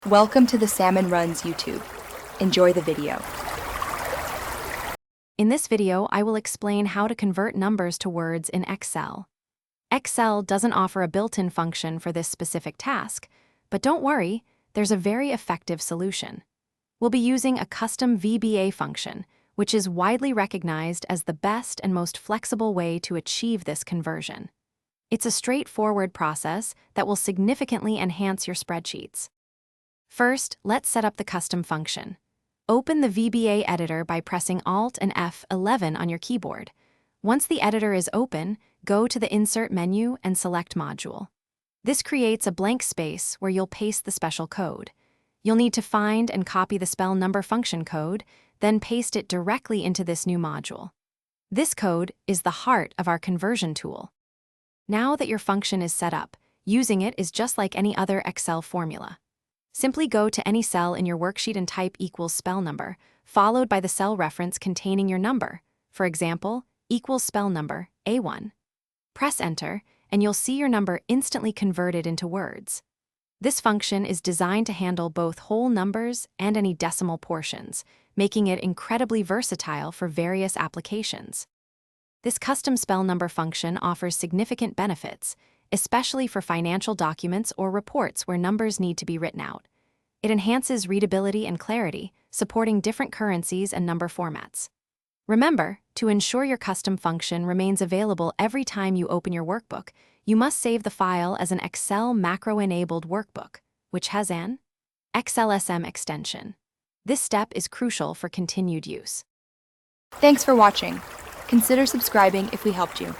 Welcome to the Salmon Runs YouTube. Enjoy the video. In this video, I will explain how to convert numbers to words in Excel. Excel doesn't offer a built-in function for this specific task, but don't worry, there's a very effective solution. We'll be using a custom VBA function, which is widely recognized as the best and most flexible way to achieve this conversion. It's a straightforward process that will significantly enhance your spreadsheets. First, let's set up the custom function. Open the VBA editor by pressing Alt and F11 on your keyboard. Once the editor is open, go to the Insert menu and select Module. This creates a blank space where you'll paste the special code. You'll need to find and copy the spell number function code, then paste it directly into this new module. This code is the heart of our conversion tool. Now that your function is set up, using it is just like any other Excel formula. Simply go to any cell in your worksheet and type equals spell number, followed by the cell reference containing your number, for example, equals spell number A1. Press Enter, and you'll see your number instantly converted into words. This function is designed to handle both whole numbers and any decimal portions, making it incredibly versatile for various applications. This custom spell number function offers significant benefits, especially for financial documents or reports where numbers need to be written out. It enhances readability and clarity, supporting different currencies and number formats. Remember, to ensure your custom function remains available every time you open your workbook, you must save the file as an Excel macro-enabled workbook, which has an XLSM extension. This step is crucial for continued use. Thanks for watching. Consider subscribing if we helped you.